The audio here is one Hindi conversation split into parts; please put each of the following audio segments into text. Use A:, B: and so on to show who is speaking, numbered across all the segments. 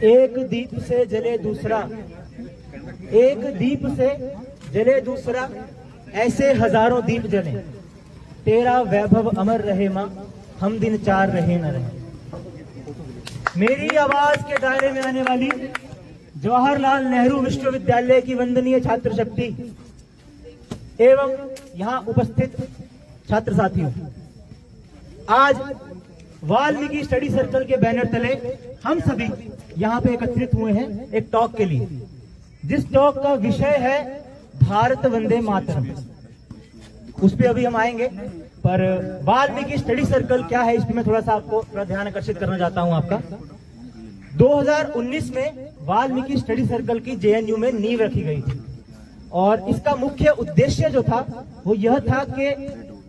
A: एक दीप से जले दूसरा, एक दीप से जले दूसरा, ऐसे हजारों दीप जले, तेरा वैभव अमर रहे मां, हम दिन चार रहे न रहे। मेरी आवाज के दायरे में आने वाली जवाहरलाल नेहरू विश्वविद्यालय की वंदनीय छात्र शक्ति एवं यहां उपस्थित छात्र साथियों, आज वाल्मीकि स्टडी सर्कल के बैनर तले हम सभी यहां पे एकत्रित हुए हैं एक टॉक के लिए, जिस टॉक का विषय है भारत वंदे मातरम। उस पे अभी हम आएंगे, पर वाल्मीकि स्टडी सर्कल क्या है इस पे मैं थोड़ा सा आपको थोड़ा ध्यान आकर्षित करना चाहता हूं आपका। 2019 में वाल्मीकि स्टडी सर्कल की जेएनयू में नींव रखी गई थी और इसका मुख्य उद्देश्य जो था वो यह था कि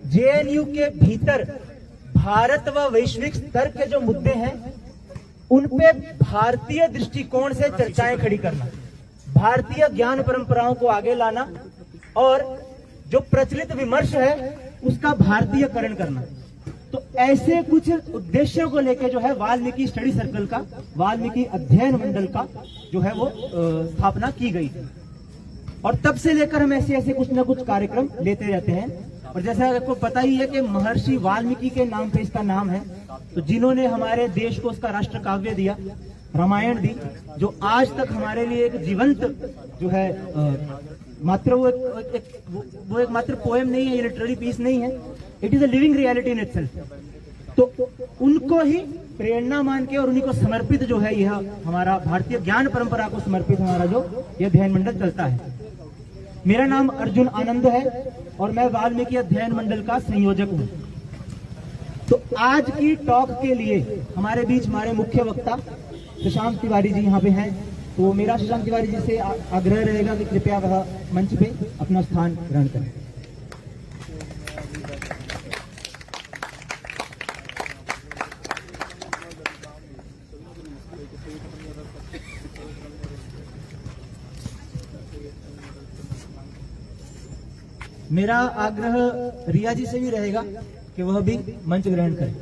A: जेएनयू के भीतर भारत व वैश्विक स्तर के जो मुद्दे हैं उन पे भारतीय दृष्टिकोण से चर्चाएं खड़ी करना, भारतीय ज्ञान परंपराओं को आगे लाना और जो प्रचलित विमर्श है उसका भारतीयकरण करना। तो ऐसे कुछ उद्देश्यों को लेकर जो है वाल्मीकि स्टडी सर्कल का, वाल्मीकि अध्ययन मंडल का जो है वो स्थापना की गई थी और तब से लेकर हम ऐसे ऐसे कुछ ना कुछ कार्यक्रम लेते रहते हैं। और जैसा आपको पता ही है कि महर्षि वाल्मीकि के नाम पे इसका नाम है, तो जिन्होंने हमारे देश को उसका राष्ट्र काव्य दिया, रामायण दी, जो आज तक हमारे लिए एक जीवंत जो है मात्र वो एक मात्र पोएम नहीं है, ये लिटरेरी पीस नहीं है, it is a living reality in itself. तो उनको ही प्रेरणा मान के और उन्हीं को समर्पित जो है यह हमारा भारतीय ज्ञान परंपरा को समर्पित हमारा जो यह अध्ययन मंडल चलता है। मेरा नाम अर्जुन आनंद है और मैं वाल्मीकि अध्ययन मंडल का संयोजक हूं। तो आज की टॉक के लिए हमारे बीच हमारे मुख्य वक्ता शशांक तिवारी जी यहाँ पे हैं, तो मेरा शशांक तिवारी जी से आग्रह रहेगा कि कृपया वह मंच पे अपना स्थान ग्रहण करें। मेरा आग्रह रिया जी से भी रहेगा कि वह भी मंच ग्रहण करें।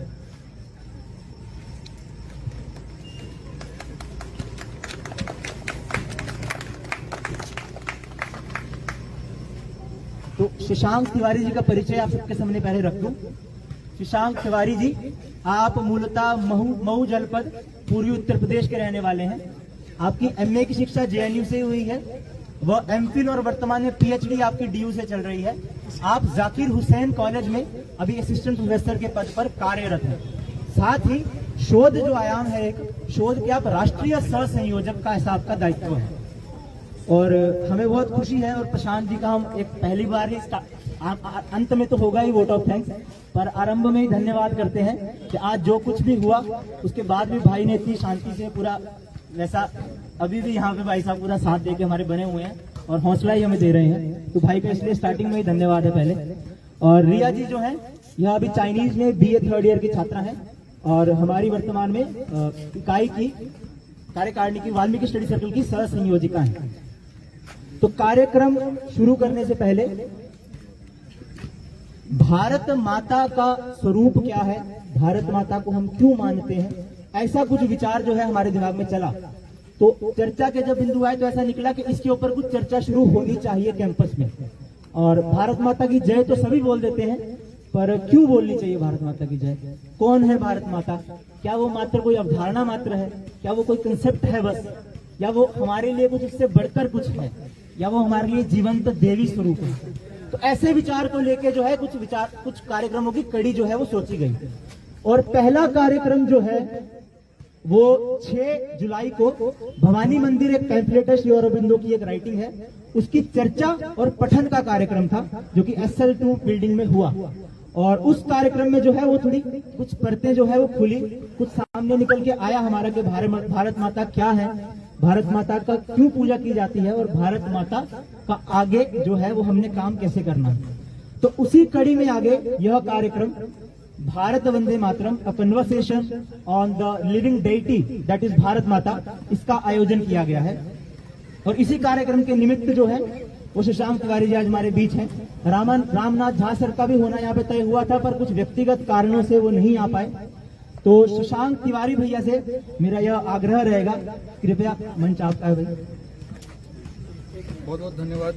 A: तो शशांक तिवारी जी का परिचय आप सबके सामने पहले रख दूं। शशांक तिवारी जी, आप मूलतः मऊ जनपद पूर्वी उत्तर प्रदेश के रहने वाले हैं। आपकी एमए की शिक्षा जेएनयू से हुई है, वह एमफिल और वर्तमान में पीएचडी आपकी डीयू से चल रही है। आप जाकिर हुसैन कॉलेज में अभी असिस्टेंट प्रोफेसर के पद पर कार्यरत हैं। साथ ही शोध जो आयाम है, एक शोध के आप राष्ट्रीय सह संयोजक का ऐसा आपका दायित्व है और हमें बहुत खुशी है। और प्रशांत जी का हम एक पहली बार ही अंत में तो होगा ही वोट ऑफ थैंक्स, पर आरंभ में ही धन्यवाद करते हैं कि आज जो कुछ भी हुआ उसके बाद भी भाई ने इतनी शांति से पूरा वैसा अभी भी यहाँ पे भाई साहब पूरा साथ देके हमारे बने हुए हैं और हौसला ही हमें दे रहे हैं, तो भाई का इसलिए स्टार्टिंग में ही धन्यवाद है पहले। और रिया जी जो है यह अभी चाइनीज में बीए थर्ड ईयर की छात्रा है और हमारी वर्तमान में इकाई की कार्यकारिणी की वाल्मीकि स्टडी सर्कल की सह संयोजिका है। तो कार्यक्रम शुरू करने से पहले भारत माता का स्वरूप क्या है, भारत माता को हम क्यों मानते हैं, ऐसा कुछ विचार जो है हमारे दिमाग में चला। तो चर्चा के जब बिंदु आए तो ऐसा निकला कि इसके ऊपर कुछ चर्चा शुरू होनी चाहिए कैंपस में। और भारत माता की जय तो सभी बोल देते हैं, पर क्यों बोलनी चाहिए भारत माता की जय? कौन है भारत माता? क्या वो मात्र कोई अवधारणा मात्र है? क्या वो कोई कंसेप्ट है बस? या वो हमारे लिए कुछ इससे बढ़कर कुछ है? या वो हमारे लिए जीवंत देवी स्वरूप है? तो ऐसे विचार को लेके जो है कुछ कार्यक्रमों की कड़ी जो है वो सोची गई। और पहला कार्यक्रम जो है वो 6 जुलाई को भवानी मंदिर, एक पैम्फलेट है श्री अरबिंदो की, एक राइटिंग है, उसकी चर्चा और पठन का कार्यक्रम था जो कि SL2 बिल्डिंग में हुआ। और उस कार्यक्रम में जो है वो थोड़ी कुछ परतें जो है वो खुली, कुछ सामने निकल के आया हमारा कि भारत माता क्या है, भारत माता का क्यों पूजा की जाती है और भारत माता का आगे जो है वो हमने काम कैसे करना है। तो उसी कड़ी में आगे यह कार्यक्रम Bharat Vande Mataram, a conversation on the living deity that is Bharat Mata, इसका आयोजन किया गया है। और इसी कार्यक्रम के निमित्त जो है वो शशांक तिवारी जी आज हमारे बीच हैं। रामनाथ झा सर का भी होना यहाँ पे तय हुआ था, पर कुछ व्यक्तिगत कारणों से वो नहीं आ पाए। तो शशांक तिवारी भैया से मेरा यह आग्रह रहेगा, कृपया मंच आपका है भाई।
B: बहुत बहुत धन्यवाद,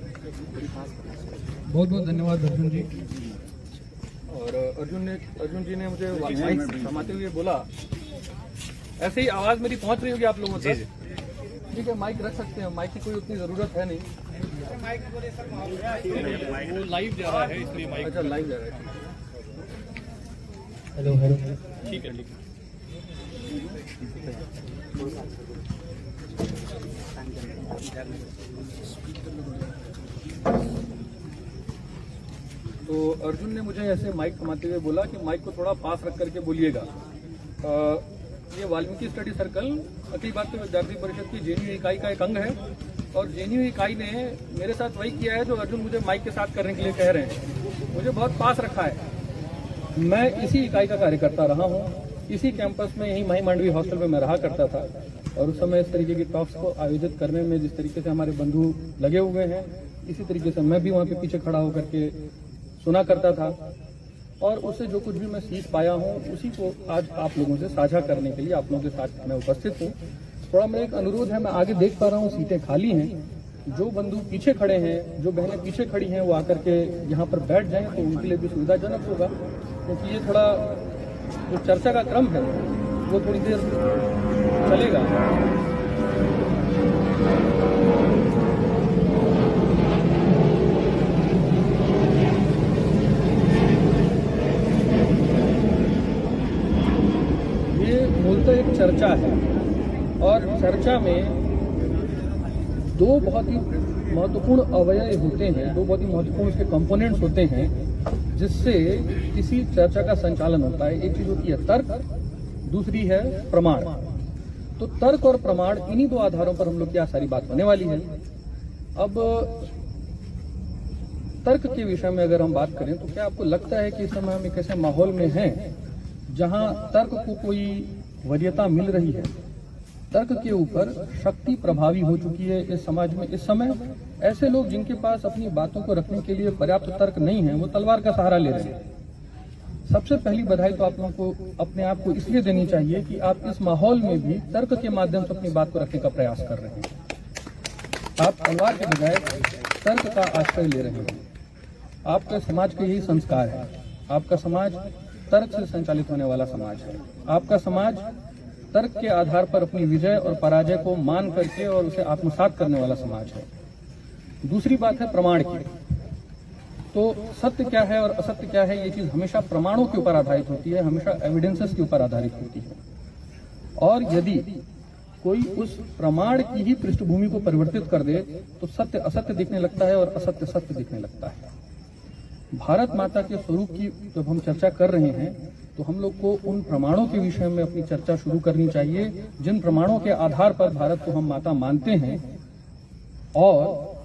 B: बहुत बहुत धन्यवाद अर्जुन जी। और अर्जुन जी ने मुझे माइक थमाते हुए बोला, ऐसे ही आवाज मेरी पहुंच रही होगी आप लोगों तक? ठीक है, माइक रख सकते हैं, माइक की कोई उतनी जरूरत है नहीं। वो लाइव जा रहा है इसलिए माइक। अच्छा, लाइव जा रहा है।
A: हेलो हेलो,
B: ठीक है ठीक है। तो अर्जुन ने मुझे ऐसे माइक थमाते हुए बोला कि माइक को थोड़ा पास रख करके बोलिएगा। ये वाल्मीकि स्टडी सर्कल अखिल भारतीय विद्यार्थी परिषद की जेएनयू इकाई का एक अंग है, और जेएनयू इकाई ने मेरे साथ वही किया है जो अर्जुन मुझे माइक के साथ करने के लिए कह रहे हैं। मुझे बहुत पास रखा है। मैं इसी इकाई का कार्यकर्ता रहा हूँ, इसी कैंपस में, यही माही मांडवी हॉस्टल में मैं रहा करता था, और उस समय इस तरीके की टॉक्स को आयोजित करने में जिस तरीके से हमारे बंधु लगे हुए हैं, इसी तरीके से मैं भी वहाँ पे पीछे खड़ा होकर के सुना करता था, और उससे जो कुछ भी मैं सीख पाया हूँ उसी को आज आप लोगों से साझा करने के लिए आप लोगों के साथ मैं उपस्थित हूँ। थोड़ा मेरा एक अनुरोध है, मैं आगे देख पा रहा हूँ सीटें खाली हैं, जो बंधु पीछे खड़े हैं, जो बहनें पीछे खड़ी हैं, वो आकर के यहाँ पर बैठ जाएं तो उनके लिए भी सुविधाजनक होगा, क्योंकि ये थोड़ा जो चर्चा का क्रम है वो थोड़ी देर चलेगा। मूलतः एक चर्चा है, और चर्चा में दो बहुत ही महत्वपूर्ण अवयव होते हैं, दो बहुत ही महत्वपूर्ण उसके कंपोनेंट्स होते हैं जिससे किसी चर्चा का संचालन होता है। एक चीज होती है तर्क, दूसरी है प्रमाण। तो तर्क और प्रमाण, इन्हीं दो आधारों पर हम लोग की आज सारी बात होने वाली है। अब तर्क के विषय में अगर हम बात करें तो क्या आपको लगता है कि इस समय हम एक ऐसे माहौल में हैं जहां तर्क को कोई वरीयता मिल रही है? तर्क के ऊपर शक्ति प्रभावी हो चुकी है इस समाज में। इस समय ऐसे लोग जिनके पास अपनी बातों को रखने के लिए पर्याप्त तर्क नहीं है, वो तलवार का सहारा ले रहे हैं। सबसे पहली बधाई तो आप लोगों को अपने आप को इसलिए देनी चाहिए कि आप इस माहौल में भी तर्क के माध्यम से अपनी बात को रखने का प्रयास कर रहे हैं। आप तलवार के बजाय तर्क का आश्रय ले रहे हैं। आपका समाज का यही संस्कार है। आपका समाज तर्क से संचालित होने वाला समाज है। आपका समाज तर्क के आधार पर अपनी विजय और पराजय को मान करके और उसे आत्मसात करने वाला समाज है। दूसरी बात है प्रमाण की। तो सत्य क्या है और असत्य क्या है, ये चीज हमेशा प्रमाणों के ऊपर आधारित होती है, हमेशा एविडेंसेस के ऊपर आधारित होती है। और यदि कोई उस प्रमाण की ही पृष्ठभूमि को परिवर्तित कर दे तो सत्य असत्य दिखने लगता है और असत्य सत्य दिखने लगता है। भारत माता के स्वरूप की जब हम चर्चा कर रहे हैं तो हम लोग को उन प्रमाणों के विषय में अपनी चर्चा शुरू करनी चाहिए जिन प्रमाणों के आधार पर भारत को हम माता मानते हैं, और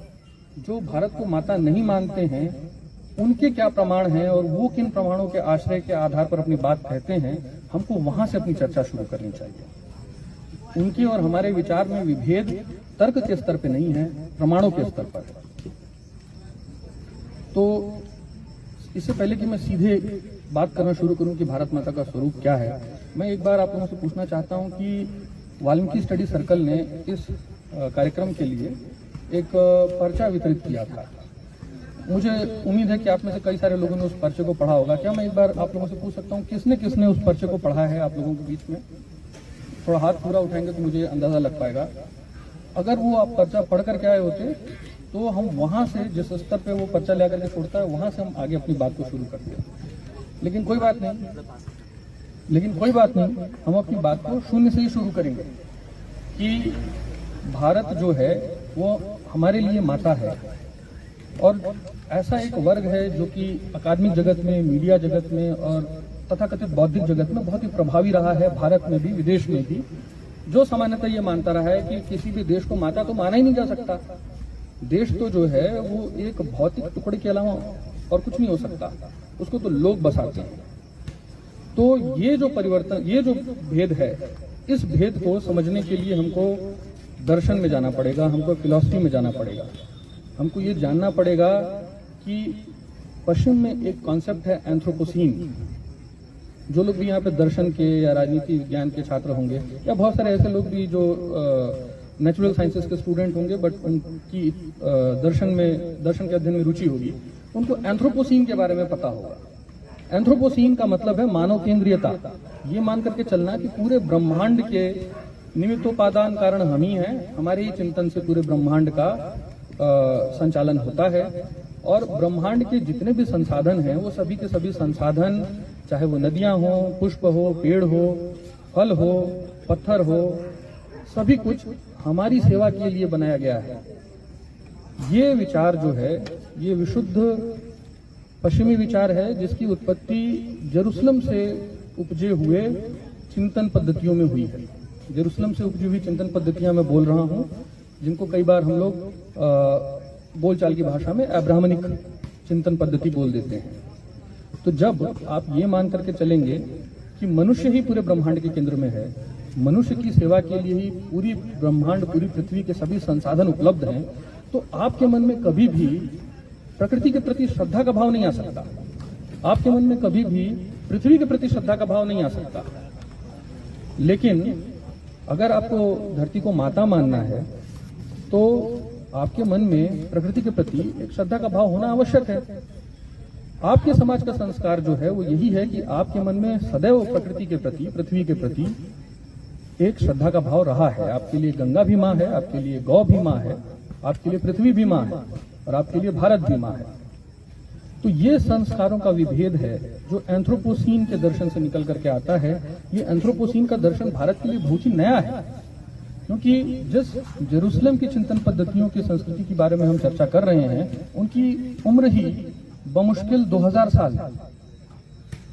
B: जो भारत को माता नहीं मानते हैं उनके क्या प्रमाण हैं और वो किन प्रमाणों के आश्रय के आधार पर अपनी बात कहते हैं, हमको वहां से अपनी चर्चा शुरू करनी चाहिए। उनके और हमारे विचार में विभेद तर्क के स्तर पे नहीं है, प्रमाणों के स्तर पर है। तो इससे पहले कि मैं सीधे बात करना शुरू करूं कि भारत माता का स्वरूप क्या है, मैं एक बार आप लोगों से पूछना चाहता हूं कि वाल्मीकि स्टडी सर्कल ने इस कार्यक्रम के लिए एक पर्चा वितरित किया था। मुझे उम्मीद है कि आप में से कई सारे लोगों ने उस पर्चे को पढ़ा होगा। क्या मैं एक बार आप लोगों से पूछ सकता हूँ किसने किसने उस पर्चे को पढ़ा है? आप लोगों के बीच में थोड़ा हाथ पूरा उठाएंगे तो मुझे अंदाजा लग पाएगा। अगर वो आप पर्चा पढ़ करके आए होते तो हम वहां से, जिस स्तर पे वो पर्चा लेकर के छोड़ता है, वहां से हम आगे अपनी बात को शुरू करते हैं। लेकिन कोई बात नहीं, हम अपनी बात को शून्य से ही शुरू करेंगे कि भारत जो है वो हमारे लिए माता है, और ऐसा एक वर्ग है जो कि अकादमिक जगत में, मीडिया जगत में और तथाकथित बौद्धिक जगत में बहुत ही प्रभावी रहा है, भारत में भी विदेश में भी, जो सामान्यतः ये मानता रहा है कि किसी भी देश को माता तो माना ही नहीं जा सकता। देश तो जो है वो एक भौतिक टुकड़े के अलावा और कुछ नहीं हो सकता, उसको तो लोग बसाते हैं। तो ये जो परिवर्तन, ये जो भेद है, इस भेद को समझने के लिए हमको दर्शन में जाना पड़ेगा, हमको फिलॉसफी में जाना पड़ेगा। हमको ये जानना पड़ेगा कि पश्चिम में एक कॉन्सेप्ट है एंथ्रोपोसीन। जो लोग भी यहाँ पे दर्शन के या राजनीति विज्ञान के छात्र होंगे या बहुत सारे ऐसे लोग भी जो नेचुरल साइंसेस के स्टूडेंट होंगे बट उनकी दर्शन के अध्ययन में रुचि होगी, उनको एंथ्रोपोसीन के बारे में पता होगा। एंथ्रोपोसीन का मतलब है मानव केंद्रीयता। ये मान करके चलना कि पूरे ब्रह्मांड के निमित्तोपादान कारण हम ही हैं, हमारे ही चिंतन से पूरे ब्रह्मांड का संचालन होता है और ब्रह्मांड के जितने भी संसाधन हैं वो सभी के सभी संसाधन, चाहे वो नदियां हो, पुष्प हो, पेड़ हो, फल हो, पत्थर हो, सभी कुछ हमारी सेवा के लिए बनाया गया है। ये विचार जो है ये विशुद्ध पश्चिमी विचार है जिसकी उत्पत्ति जेरूसलम से उपजे हुए चिंतन पद्धतियों में हुई है। जेरूसलम से उपजी हुई चिंतन पद्धतियां मैं बोल रहा हूं, जिनको कई बार हम लोग बोलचाल की भाषा में अब्राह्मणिक चिंतन पद्धति बोल देते हैं। तो जब आप ये मान करके चलेंगे कि मनुष्य ही पूरे ब्रह्मांड के केंद्र में है, मनुष्य की सेवा के लिए ही पूरी ब्रह्मांड, पूरी पृथ्वी के सभी संसाधन उपलब्ध हैं, तो आपके मन में कभी भी प्रकृति के प्रति श्रद्धा का भाव नहीं आ सकता। आपके मन में कभी भी पृथ्वी के प्रति श्रद्धा का भाव नहीं आ सकता। लेकिन अगर आपको धरती को माता मानना है तो आपके मन में प्रकृति के प्रति एक श्रद्धा का भाव होना आवश्यक है। आपके समाज का संस्कार जो है वो यही है कि आपके मन में सदैव प्रकृति के प्रति, पृथ्वी के प्रति एक श्रद्धा का भाव रहा है। आपके लिए गंगा भी माँ है, आपके लिए गौ भी माँ है, आपके लिए पृथ्वी भी माँ है और आपके लिए भारत भी माँ है। तो ये संस्कारों का विभेद है जो एंथ्रोपोसीन के दर्शन से निकल करके आता है। ये एंथ्रोपोसीन का दर्शन भारत के लिए बहुत ही नया है, क्योंकि जिस जेरूसलम की चिंतन पद्धतियों की संस्कृति के बारे में हम चर्चा कर रहे हैं, उनकी उम्र ही बमुश्किल 2000 साल है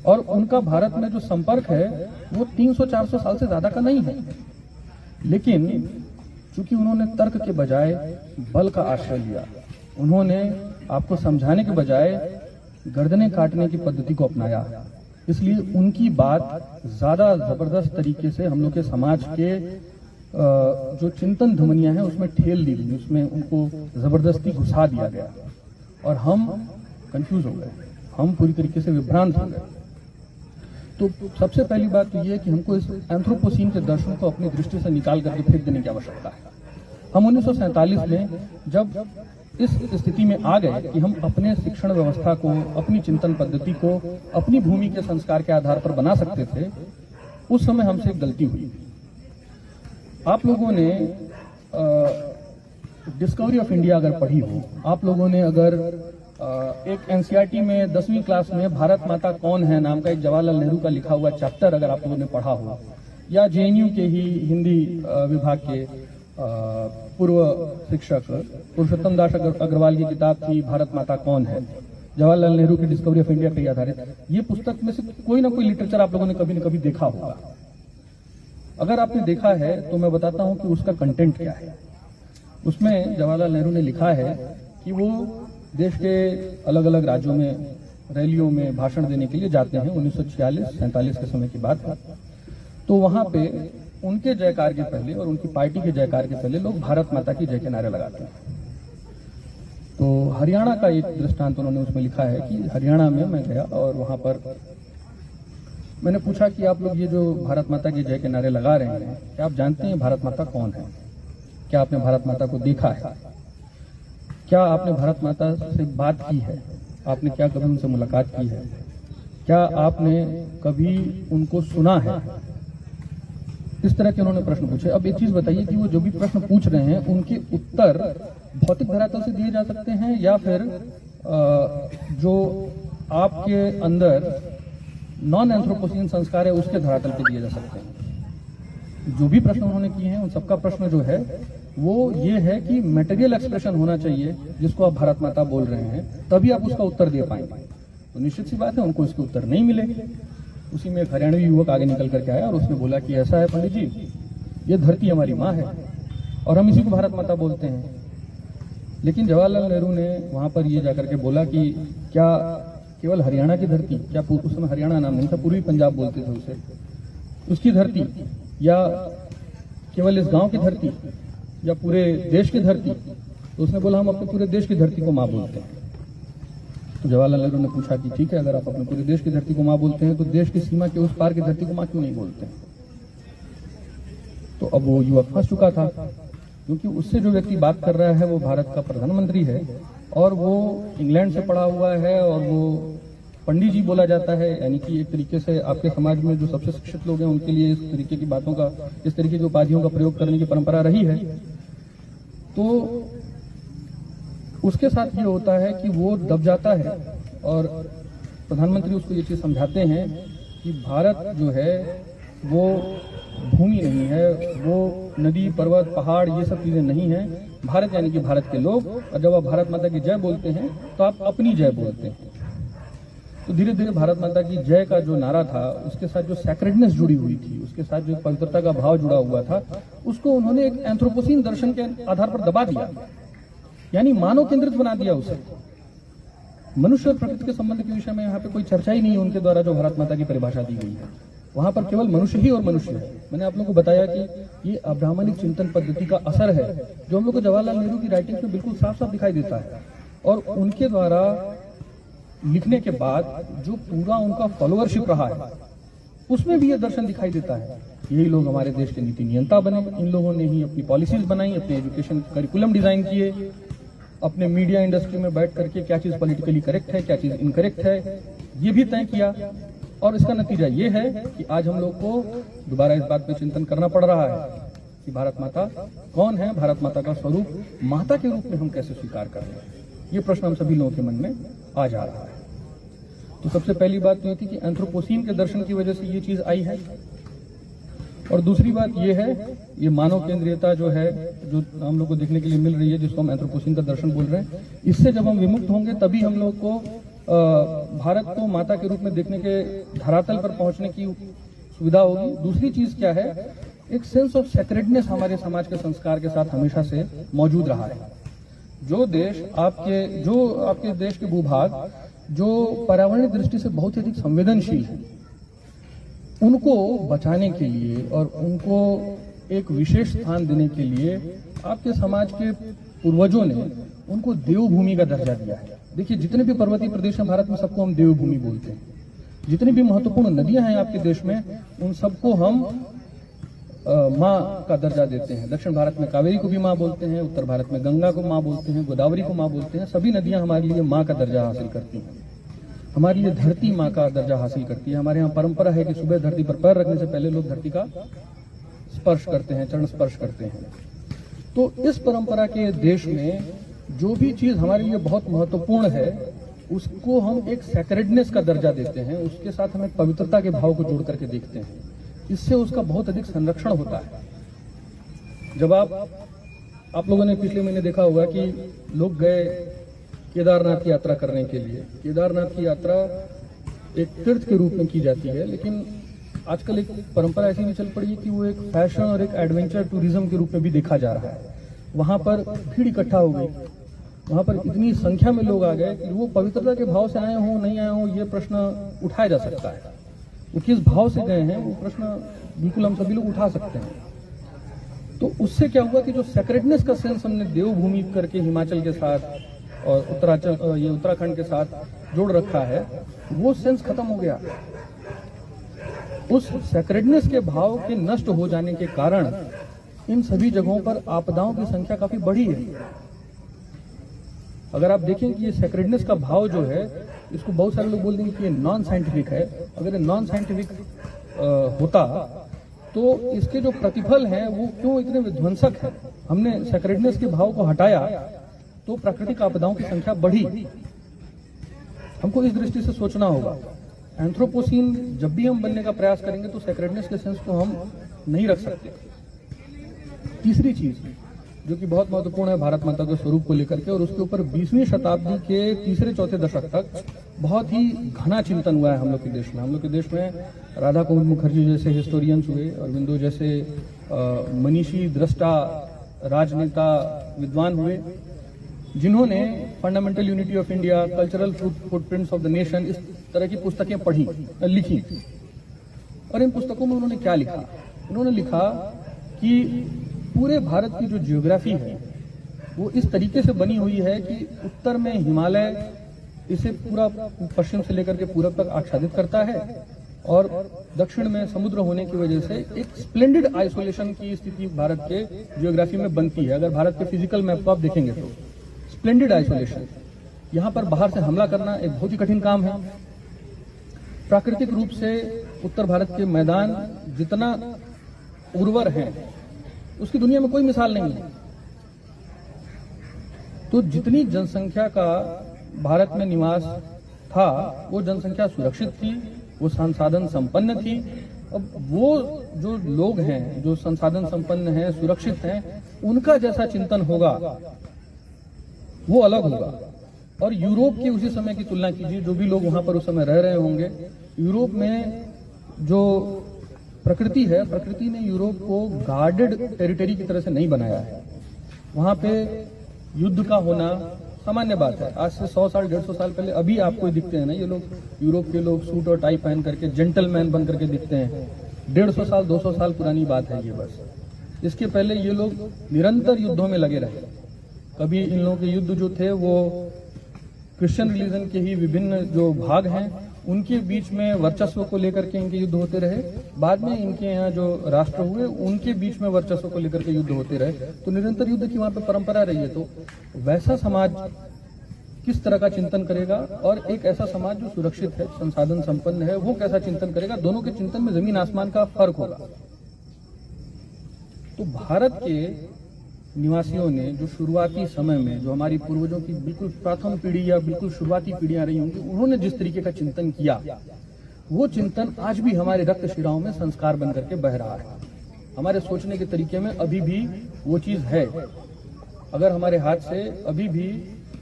B: और उनका भारत में जो संपर्क है वो 300-400 साल से ज्यादा का नहीं है। लेकिन चूंकि उन्होंने तर्क के बजाय बल का आश्रय लिया, उन्होंने आपको समझाने के बजाय गर्दनें काटने की पद्धति को अपनाया, इसलिए उनकी बात ज्यादा जबरदस्त तरीके से हम लोग के समाज के जो चिंतन धमनियां हैं उसमें ठेल दी गई, उसमें उनको जबरदस्ती घुसा दिया गया और हम कंफ्यूज हो गए, हम पूरी तरीके से विभ्रांत हो गए। तो सबसे पहली बात तो ये है कि हमको इस एंथ्रोपोसीन के दर्शन को अपनी दृष्टि से निकाल करके फेंक देने की आवश्यकता है। हम 1947 में जब इस स्थिति में आ गए कि हम अपने शिक्षण व्यवस्था को, अपनी चिंतन पद्धति को अपनी भूमि के संस्कार के आधार पर बना सकते थे, उस समय हमसे एक गलती हुई। आप लोगों ने डिस्कवरी ऑफ इंडिया अगर पढ़ी हो, आप लोगों ने अगर एक एनसीईआरटी में 10वीं क्लास में भारत माता कौन है नाम का एक जवाहरलाल नेहरू का लिखा हुआ चैप्टर अगर आप लोगों ने पढ़ा हो, या जेएनयू के ही हिंदी विभाग के पूर्व शिक्षक पुरुषोत्तम दास अग्रवाल की किताब थी भारत माता कौन है, जवाहरलाल नेहरू की डिस्कवरी ऑफ इंडिया पर आधारित, ये पुस्तक में से कोई ना कोई लिटरेचर आप लोगों ने कभी न कभी देखा होगा। अगर आपने देखा है तो मैं बताता हूं कि उसका कंटेंट क्या है। उसमें जवाहरलाल नेहरू ने लिखा है कि वो देश के अलग अलग राज्यों में रैलियों में भाषण देने के लिए जाते हैं। 1946-47 के समय की बात है। तो वहां पे उनके जयकार के पहले और उनकी पार्टी के जयकार के पहले लोग भारत माता की जय के नारे लगाते हैं। तो हरियाणा का एक दृष्टांत उन्होंने उसमें लिखा है कि हरियाणा में मैं गया और वहां पर मैंने पूछा कि आप लोग ये जो भारत माता की जय के नारे लगा रहे हैं, क्या आप जानते हैं भारत माता कौन है? क्या आपने भारत माता को देखा है? क्या आपने भारत माता से बात की है? आपने क्या कभी उनसे मुलाकात की है? क्या आपने कभी उनको सुना है? इस तरह के उन्होंने प्रश्न पूछे। अब एक चीज बताइए कि वो जो भी प्रश्न पूछ रहे हैं उनके उत्तर भौतिक धरातल से दिए जा सकते हैं या फिर जो आपके अंदर नॉन एंथ्रोपोसीन संस्कार है उसके धरातल पे दिए जा सकते हैं। जो भी प्रश्न उन्होंने किए हैं उन सबका प्रश्न जो है वो ये है कि मटेरियल एक्सप्रेशन होना चाहिए जिसको आप भारत माता बोल रहे हैं, तभी आप उसका उत्तर दे पाएंगे। तो निश्चित सी बात है उनको इसके उत्तर नहीं मिले। उसी में एक हरियाणवी युवक आगे निकल करके आया और उसने बोला कि ऐसा है पंडित जी, ये धरती हमारी माँ है और हम इसी को भारत माता बोलते हैं। लेकिन जवाहरलाल नेहरू ने वहां पर ये जाकर के बोला कि क्या केवल हरियाणा की धरती, क्या उस समय हरियाणा नाम नहीं था, पूर्वी पंजाब बोलते थे उसे, उसकी धरती, या केवल इस गांव की धरती, या पूरे देश की धरती? तो उसने बोला हम अपने पूरे देश की धरती को माँ बोलते हैं। तो जवाहरलाल नेहरू ने पूछा कि ठीक है, अगर आप अपने पूरे देश की धरती को माँ बोलते हैं तो देश की सीमा के उस पार की धरती को माँ क्यों नहीं बोलते हैं? तो अब वो युवक फंस चुका था, क्योंकि उससे जो व्यक्ति बात कर रहा है वो भारत का प्रधानमंत्री है और वो इंग्लैंड से पढ़ा हुआ है और वो पंडित जी बोला जाता है, यानी कि एक तरीके से आपके समाज में जो सबसे शिक्षित लोग हैं उनके लिए इस तरीके की बातों का, इस तरीके की उपाधियों का प्रयोग करने की परंपरा रही है। तो उसके साथ ये होता है कि वो दब जाता है और प्रधानमंत्री उसको ये चीज समझाते हैं कि भारत जो है वो भूमि नहीं है, वो नदी पर्वत पहाड़ ये सब चीजें नहीं है। भारत यानी कि भारत के लोग, और जब आप भारत माता की जय बोलते हैं तो आप अपनी जय बोलते हैं। तो धीरे धीरे भारत माता की जय का जो नारा था उसके साथ जो सैक्रेडनेस जुड़ी हुई थी, उसके साथ जो पवित्रता का भाव जुड़ा हुआ था, उसको उन्होंने एक एंथ्रोपोसीन दर्शन के आधार पर दबा दिया, यानी मानव केंद्रित बना दिया उसे। मनुष्य और प्रकृति के संबंध के विषय में यहाँ पे कोई चर्चा ही नहीं है उनके द्वारा जो भारत माता की परिभाषा दी गई है। वहां पर केवल मनुष्य ही और मनुष्य है। मैंने आप लोगों को बताया कि ये अब्राह्मणिक चिंतन पद्धति का असर है जो हम लोग को जवाहरलाल नेहरू की राइटिंग्स में बिल्कुल साफ साफ दिखाई देता है। और उनके द्वारा लिखने के बाद जो पूरा उनका फॉलोअरशिप रहा है उसमें भी ये दर्शन दिखाई देता है। यही लोग हमारे देश के नीति नियंता बने, इन लोगों ने ही अपनी पॉलिसीज बनाई, अपने एजुकेशन करिकुलम डिजाइन किए, अपने मीडिया इंडस्ट्री में बैठ करके क्या चीज पॉलिटिकली करेक्ट है, क्या चीज इनकरेक्ट है, ये भी तय किया। और इसका नतीजा ये है कि आज हम लोग को दोबारा इस बात पे चिंतन करना पड़ रहा है कि भारत माता कौन है, भारत माता का स्वरूप माता के रूप में हम कैसे स्वीकार कर रहे हैं। ये प्रश्न हम सभी लोगों के मन में आ जा रहा है। तो सबसे पहली बात तो ये थी कि एंथ्रोपोसीन के दर्शन की वजह से ये चीज आई है। और दूसरी बात ये है, ये मानव केंद्रीयता जो है, जो हम लोग को देखने के लिए मिल रही है, जिसको हम एंथ्रोपोसीन का दर्शन बोल रहे हैं, इससे जब हम विमुक्त होंगे तभी हम लोग को भारत को माता के रूप में देखने के धरातल पर पहुंचने की सुविधा होगी। दूसरी चीज क्या है, एक सेंस ऑफ सेक्रेडनेस हमारे समाज के संस्कार के साथ हमेशा से मौजूद रहा है। जो आपके देश के भूभाग जो पर्यावरणीय दृष्टि से बहुत ही अधिक संवेदनशील है, उनको बचाने के लिए और उनको एक विशेष स्थान देने के लिए आपके समाज के पूर्वजों ने उनको देवभूमि का दर्जा दिया है। देखिए, जितने भी पर्वतीय प्रदेश हैं भारत में, सबको हम देवभूमि बोलते हैं। जितनी भी महत्वपूर्ण नदियां हैं आपके देश में, उन सबको हम माँ का दर्जा देते हैं। दक्षिण भारत में कावेरी को भी माँ बोलते हैं, उत्तर भारत में गंगा को माँ बोलते हैं, गोदावरी को माँ बोलते हैं। सभी नदियां हमारे लिए माँ का दर्जा हासिल करती हैं। हमारे लिए धरती माँ का दर्जा हासिल करती है। हमारे यहाँ परंपरा है कि सुबह धरती पर पैर रखने से पहले लोग धरती का स्पर्श करते हैं, चरण स्पर्श करते हैं। तो इस परंपरा के देश में जो भी चीज हमारे लिए बहुत महत्वपूर्ण है उसको हम एक सैक्रेडनेस का दर्जा देते हैं, उसके साथ हम एक पवित्रता के भाव को जोड़ करके देखते हैं। इससे उसका बहुत अधिक संरक्षण होता है। जब आप लोगों ने पिछले महीने देखा होगा कि लोग गए केदारनाथ की यात्रा करने के लिए। केदारनाथ की यात्रा एक तीर्थ के रूप में की जाती है, लेकिन आजकल एक परंपरा ऐसी भी चल पड़ी है कि वो एक फैशन और एक एडवेंचर टूरिज्म के रूप में भी देखा जा रहा है। वहां पर भीड़ इकट्ठा हो गई, वहां पर इतनी संख्या में लोग आ गए कि वो पवित्रता के भाव से आए हों नहीं आए हों, ये प्रश्न उठाया जा सकता है। वो किस भाव से गए हैं वो प्रश्न बिल्कुल हम सभी लोग उठा सकते हैं। तो उससे क्या हुआ कि जो सेक्रेडनेस का सेंस हमने देवभूमि करके हिमाचल के साथ और उत्तराखंड के साथ जोड़ रखा है, वो सेंस खत्म हो गया। उस सेक्रेडनेस के भाव के नष्ट हो जाने के कारण इन सभी जगहों पर आपदाओं की संख्या काफी बढ़ी है। अगर आप देखें कि ये सेक्रेडनेस का भाव जो है, इसको बहुत सारे लोग बोल देंगे कि ये नॉन साइंटिफिक है। अगर ये नॉन साइंटिफिक होता तो इसके जो प्रतिफल हैं वो क्यों इतने विध्वंसक हैं। हमने सेक्रेडनेस के भाव को हटाया तो प्राकृतिक आपदाओं की संख्या बढ़ी। हमको इस दृष्टि से सोचना होगा। एंथ्रोपोसीन जब भी हम बनने का प्रयास करेंगे तो सेक्रेडनेस के सेंस को हम नहीं रख सकते। तीसरी चीज जो कि बहुत महत्वपूर्ण है भारत माता के स्वरूप को लेकर के, और उसके ऊपर 20वीं शताब्दी के तीसरे चौथे दशक तक बहुत ही घना चिंतन हुआ है हम लोग के देश में। हम लोग के देश में राधा कुमुद मुखर्जी जैसे हिस्टोरियंस हुए, अरविंदो जैसे मनीषी, दृष्टा, राजनेता, विद्वान हुए, जिन्होंने fundamental unity of India, cultural footprints of the nation, इस तरह की पुस्तकें लिखी। और इन पुस्तकों में उन्होंने क्या लिखा? उन्होंने लिखा कि पूरे भारत की जो जियोग्राफी है वो इस तरीके से बनी हुई है कि उत्तर में हिमालय इसे पूरा पश्चिम से लेकर के पूरब तक आच्छादित करता है और दक्षिण में समुद्र होने की वजह से एक स्प्लेंडेड आइसोलेशन की स्थिति भारत के जियोग्राफी में बनती है। अगर भारत के फिजिकल मैप को आप देखेंगे तो स्प्लेंडेड आइसोलेशन, यहाँ पर बाहर से हमला करना एक बहुत ही कठिन काम है। प्राकृतिक रूप से उत्तर भारत के मैदान जितना उर्वर हैं उसकी दुनिया में कोई मिसाल नहीं है। तो जितनी जनसंख्या का भारत में निवास था वो जनसंख्या सुरक्षित थी, वो संसाधन संपन्न थी। अब वो जो लोग हैं जो संसाधन संपन्न हैं, सुरक्षित हैं, उनका जैसा चिंतन होगा वो अलग होगा। और यूरोप के उसी समय की तुलना कीजिए, जो भी लोग वहां पर उस समय रह रहे होंगे, यूरोप में जो प्रकृति है, प्रकृति ने यूरोप को गार्डेड टेरिटरी की तरह से नहीं बनाया है। वहां पे युद्ध का होना सामान्य बात है। आज से 100 साल 150 साल पहले अभी आपको दिखते हैं ना ये लोग, यूरोप के लोग सूट और टाई पहन करके जेंटलमैन बन करके दिखते हैं। 150 साल 200 साल पुरानी बात है ये बस। इसके पहले ये लोग निरंतर युद्धों में लगे रहे। कभी इन लोगों के युद्ध जो थे वो क्रिश्चियन रिलीजन के ही विभिन्न जो भाग हैं उनके बीच में वर्चस्व को लेकर के इनके युद्ध होते रहे। बाद में इनके यहाँ जो राष्ट्र हुए उनके बीच में वर्चस्व को लेकर के युद्ध होते रहे। तो निरंतर युद्ध की वहां पे परंपरा रही है। तो वैसा समाज किस तरह का चिंतन करेगा और एक ऐसा समाज जो सुरक्षित है, संसाधन संपन्न है, वो कैसा चिंतन करेगा, दोनों के चिंतन में जमीन आसमान का फर्क होगा। तो भारत के निवासियों ने जो शुरुआती समय में जो हमारी पूर्वजों की बिल्कुल प्रथम पीढ़ी या बिल्कुल शुरुआती पीढ़ियां रही होंगी, उन्होंने जिस तरीके का चिंतन किया वो चिंतन आज भी हमारे रक्त शिराओं में संस्कार बन करके बह रहा है। हमारे सोचने के तरीके में अभी भी वो चीज है। अगर हमारे हाथ से अभी भी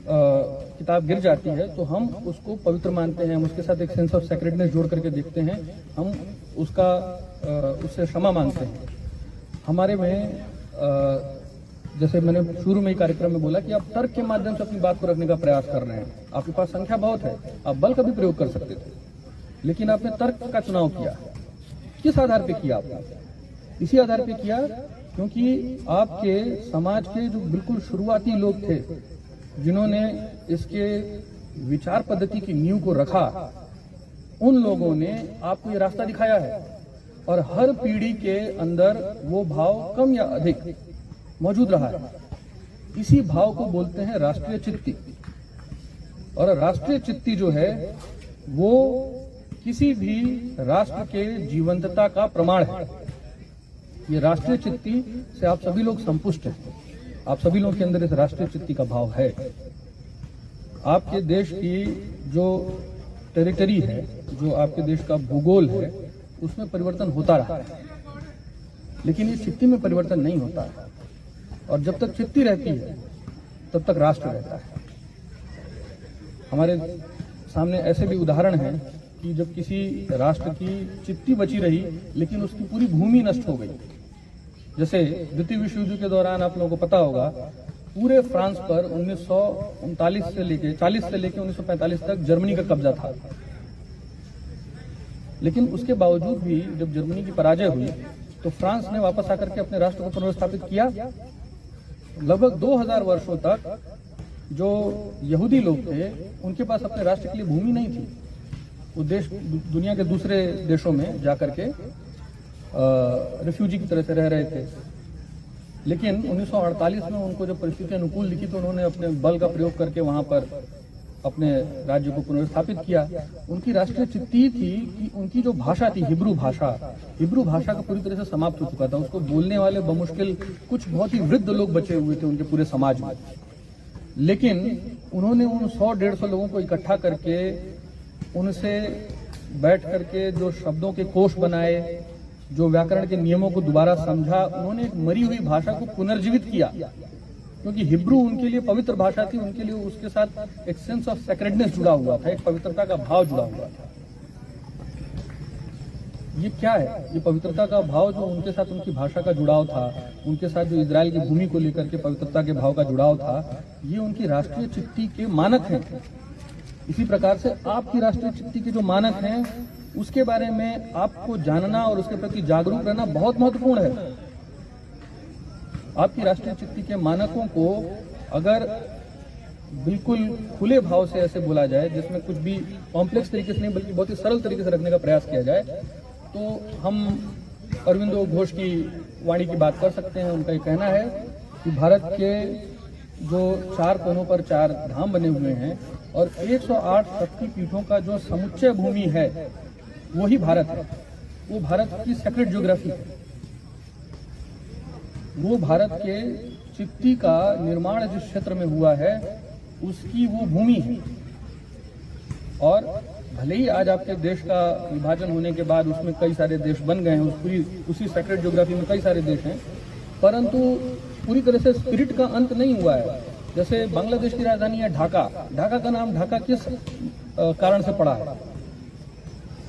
B: किताब गिर जाती है तो हम उसको पवित्र मानते हैं, हम उसके साथ एक सेंस ऑफ सेक्रेटनेस जोड़ करके देखते हैं, हम उससे क्षमा मांगते हैं। हमारे में जैसे मैंने शुरू में ही कार्यक्रम में बोला कि आप तर्क के माध्यम से अपनी बात को रखने का प्रयास कर रहे हैं। आपके पास संख्या बहुत है, आप बल का भी प्रयोग कर सकते थे, लेकिन आपने तर्क का चुनाव किया। किस आधार पे किया आपने? इसी आधार पे किया क्योंकि आपके समाज के जो बिल्कुल शुरुआती लोग थे जिन्होंने इसके विचार पद्धति की नींव को रखा, उन लोगों ने आपको ये रास्ता दिखाया है। और हर पीढ़ी के अंदर वो भाव कम या अधिक मौजूद रहा है। इसी भाव को बोलते हैं राष्ट्रीय चित्ती। और राष्ट्रीय चित्ती जो है वो किसी भी राष्ट्र के जीवंतता का प्रमाण है। ये राष्ट्रीय चित्ती से आप सभी लोग संपुष्ट हैं। आप सभी लोगों के अंदर इस राष्ट्रीय चित्ती का भाव है। आपके देश की जो टेरिटरी है, जो आपके देश का भूगोल है, उसमें परिवर्तन होता रहा है, लेकिन ये चित्ती में परिवर्तन नहीं होता है। और जब तक चित्ती रहती है तब तक राष्ट्र रहता है। हमारे सामने ऐसे भी उदाहरण हैं कि जब किसी राष्ट्र की चित्ती बची रही लेकिन उसकी पूरी भूमि नष्ट हो गई। जैसे द्वितीय विश्व युद्ध के दौरान आप लोगों को पता होगा पूरे फ्रांस पर 1939 से लेके 40 से लेके 1945 तक जर्मनी का कब्जा था। लेकिन उसके बावजूद भी जब जर्मनी की पराजय हुई तो फ्रांस ने वापस आकर के अपने राष्ट्र को पुनर्स्थापित किया। लगभग 2000 वर्षों तक जो यहूदी लोग थे उनके पास अपने राष्ट्र के लिए भूमि नहीं थी। वो देश दुनिया के दूसरे देशों में जाकर के रिफ्यूजी की तरह से रह रहे थे। लेकिन 1948 में उनको जब परिस्थिति अनुकूल दिखी तो उन्होंने अपने बल का प्रयोग करके वहां पर अपने राज्य को पुनर्स्थापित किया। उनकी राष्ट्रीय चित्ती थी कि उनकी जो भाषा थी हिब्रू भाषा का पूरी तरह से समाप्त हो चुका था। उसको बोलने वाले बमुश्किल कुछ बहुत ही वृद्ध लोग बचे हुए थे उनके पूरे समाज में। लेकिन उन्होंने उन 100-150 लोगों को इकट्ठा करके उनसे बैठ करके जो शब्दों के कोश बनाए, जो व्याकरण के नियमों को दोबारा समझा, उन्होंने एक मरी हुई भाषा को पुनर्जीवित किया। क्योंकि हिब्रू उनके लिए पवित्र भाषा थी, उनके लिए उसके साथ एक सेंस ऑफ सेक्रेडनेस जुड़ा हुआ था, एक पवित्रता का भाव जुड़ा हुआ था। ये क्या है? ये पवित्रता का भाव जो उनके साथ उनकी भाषा का जुड़ाव था, उनके साथ जो इजराइल की भूमि को लेकर के पवित्रता के भाव का जुड़ाव था, ये उनकी राष्ट्रीय चित्ती के मानक हैं। इसी प्रकार से आपकी राष्ट्रीय चित्ती के जो मानक हैं उसके बारे में आपको जानना और उसके प्रति जागरूक रहना बहुत महत्वपूर्ण है। आपकी राष्ट्रीय चित्ती के मानकों को अगर बिल्कुल खुले भाव से ऐसे बोला जाए, जिसमें कुछ भी कॉम्प्लेक्स तरीके से नहीं बल्कि बहुत ही सरल तरीके से रखने का प्रयास किया जाए, तो हम अरविंदो घोष की वाणी की बात कर सकते हैं। उनका ये कहना है कि भारत के जो 4 कोनों पर 4 धाम बने हुए हैं और 108 शक्ति पीठों का जो समुच्चय भूमि है वही भारत है। वो भारत की सेक्रेट ज्योग्राफी है। वो भारत के चित्ती का निर्माण जिस क्षेत्र में हुआ है उसकी वो भूमि है। और भले ही आज आपके देश का विभाजन होने के बाद उसमें कई सारे देश बन गए हैं, उसी सेक्रेट ज्योग्राफी में कई सारे देश हैं, परंतु पूरी तरह से स्पिरिट का अंत नहीं हुआ है। जैसे बांग्लादेश की राजधानी है ढाका। ढाका का नाम ढाका किस कारण से पड़ा है?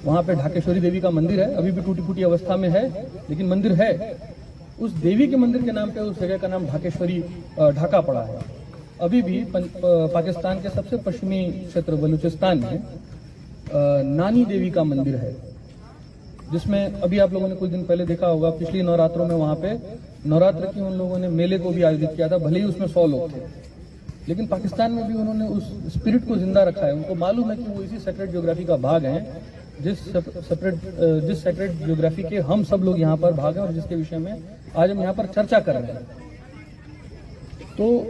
B: वहां पे ढाकेश्वरी देवी का मंदिर है, अभी भी टूटी फूटी अवस्था में है, लेकिन मंदिर है। उस देवी के मंदिर के नाम पे उस जगह का नाम ढाकेश्वरी ढाका पड़ा है। अभी भी पाकिस्तान के सबसे पश्चिमी क्षेत्र बलूचिस्तान में नानी देवी का मंदिर है, जिसमें अभी आप लोगों ने कुछ दिन पहले देखा होगा, पिछली नवरात्रों में वहां पे नवरात्र की उन लोगों ने मेले को भी आयोजित किया था। भले ही उसमें 100 लोग थे, लेकिन पाकिस्तान में भी उन्होंने उस स्पिरिट को जिंदा रखा है। उनको मालूम है कि वो इसी सेक्रेट ज्योग्राफी का भाग हैं, जिस सेक्रेट ज्योग्राफी के हम सब लोग यहाँ पर भाग हैं और जिसके विषय में आज हम यहाँ पर चर्चा कर रहे हैं। तो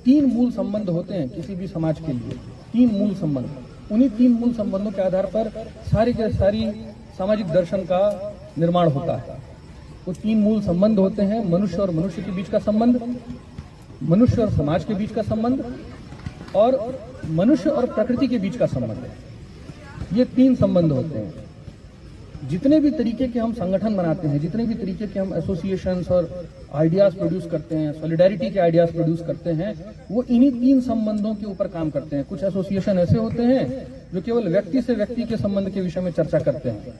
B: 3 मूल संबंध होते हैं किसी भी समाज के लिए, 3 मूल संबंध। उन्हीं 3 मूल संबंधों के आधार पर सारी के सारी सामाजिक दर्शन का निर्माण होता है। वो 3 मूल संबंध होते हैं: मनुष्य और मनुष्य के बीच का संबंध, मनुष्य और समाज के बीच का संबंध, और मनुष्य और प्रकृति के बीच का संबंध। ये 3 संबंध होते हैं। जितने भी तरीके के हम संगठन बनाते हैं, जितने भी तरीके के हम एसोसिएशंस और आइडियाज प्रोड्यूस करते हैं, सॉलिडारिटी के आइडियाज प्रोड्यूस करते हैं, वो इन्हीं 3 संबंधों के ऊपर काम करते हैं। कुछ एसोसिएशन ऐसे होते हैं जो केवल व्यक्ति से व्यक्ति के संबंध के विषय में चर्चा करते हैं,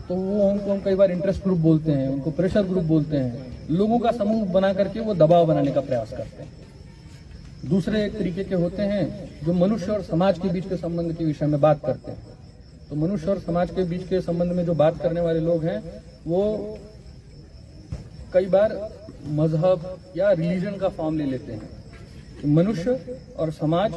B: तो वो उनको हम कई बार इंटरेस्ट ग्रुप बोलते हैं, उनको प्रेशर ग्रुप बोलते हैं। लोगों का समूह बना करके वो दबाव बनाने का प्रयास करते हैं। दूसरे एक तरीके के होते हैं जो मनुष्य और समाज के बीच के संबंध के विषय में बात करते हैं। तो मनुष्य और समाज के बीच के संबंध में जो बात करने वाले लोग हैं वो कई बार मजहब या रिलीजन का फॉर्म ले लेते हैं। मनुष्य और समाज,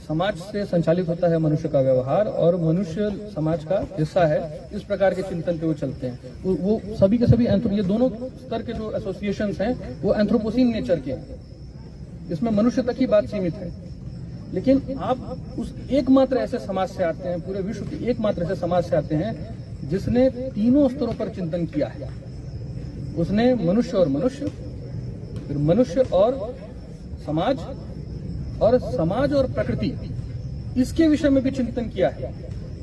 B: समाज से संचालित होता है मनुष्य का व्यवहार और मनुष्य समाज का हिस्सा है, इस प्रकार के चिंतन पे वो चलते हैं। वो सभी के सभी ये दोनों स्तर के जो एसोसिएशंस हैं वो एंथ्रोपोसीन नेचर के हैं। इसमें मनुष्य तक ही बात सीमित है। लेकिन आप उस एकमात्र ऐसे समाज से आते हैं, पूरे विश्व के एकमात्र ऐसे समाज से आते हैं जिसने तीनों स्तरों पर चिंतन किया है। उसने मनुष्य और मनुष्य, फिर मनुष्य और समाज और प्रकृति, इसके विषय में भी चिंतन किया है।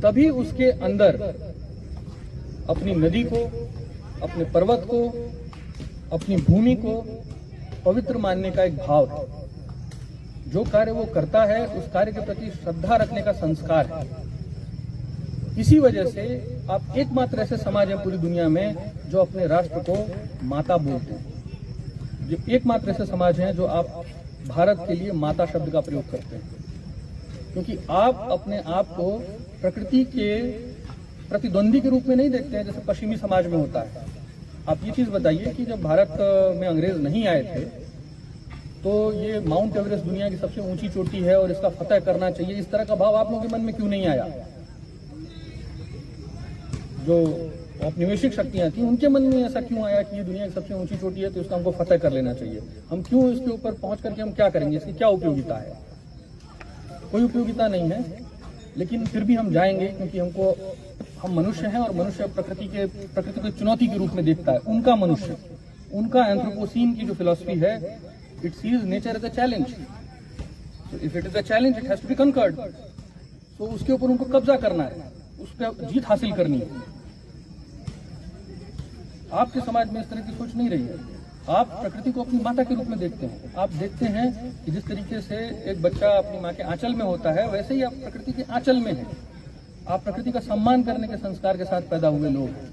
B: तभी उसके अंदर अपनी नदी को, अपने पर्वत को, अपनी भूमि को पवित्र मानने का एक भाव है। जो कार्य वो करता है उस कार्य के प्रति श्रद्धा रखने का संस्कार है। इसी वजह से आप एकमात्र ऐसे समाज हैं पूरी दुनिया में जो अपने राष्ट्र को माता बोलते हैं। जो एकमात्र ऐसे समाज हैं जो आप भारत के लिए माता शब्द का प्रयोग करते हैं, क्योंकि आप अपने आप को प्रकृति के प्रतिद्वंदी के रूप में नहीं देखते हैं जैसे पश्चिमी समाज में होता है। आप ये चीज बताइए कि जब भारत में अंग्रेज नहीं आए थे तो ये माउंट एवरेस्ट दुनिया की सबसे ऊंची चोटी है और इसका फतह करना चाहिए, इस तरह का भाव आप लोगों के मन में क्यों नहीं आया? जो औपनिवेशिक शक्तियां थी उनके मन में ऐसा क्यों आया कि ये दुनिया की सबसे ऊंची चोटी है तो इसका हमको फतह कर लेना चाहिए? हम क्यों इसके ऊपर पहुंच करके हम क्या करेंगे, इसकी क्या उपयोगिता है? कोई उपयोगिता नहीं है, लेकिन फिर भी हम जाएंगे क्योंकि हम मनुष्य हैं और मनुष्य प्रकृति को चुनौती के रूप में देखता है। उनका मनुष्य, उनका एंथ्रोपोसीन की जो फिलॉसफी है, it sees nature as a challenge. So if it is a challenge, it has to be conquered. So उसके ऊपर उनको कब्जा करना है, उस पर जीत हासिल करनी है। आपके समाज में इस तरह की सोच नहीं रही है। आप प्रकृति को अपनी माता के रूप में देखते हैं। आप देखते हैं कि जिस तरीके से एक बच्चा अपनी माँ के आंचल में होता है, वैसे ही आप प्रकृति के आंचल में हैं। आप प्रकृति का सम्मान करने के संस्कार के साथ पैदा हुए लोग हैं।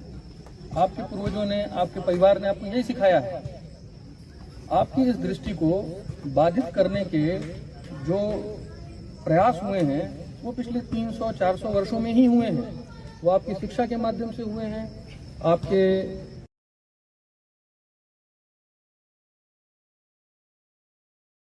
B: आपके पूर्वजों ने, आपके परिवार ने आपको यही सिखाया है। आपकी इस दृष्टि को बाधित करने के जो प्रयास हुए हैं वो पिछले 300-400 वर्षों में ही हुए हैं। वो आपकी शिक्षा के माध्यम से हुए हैं, आपके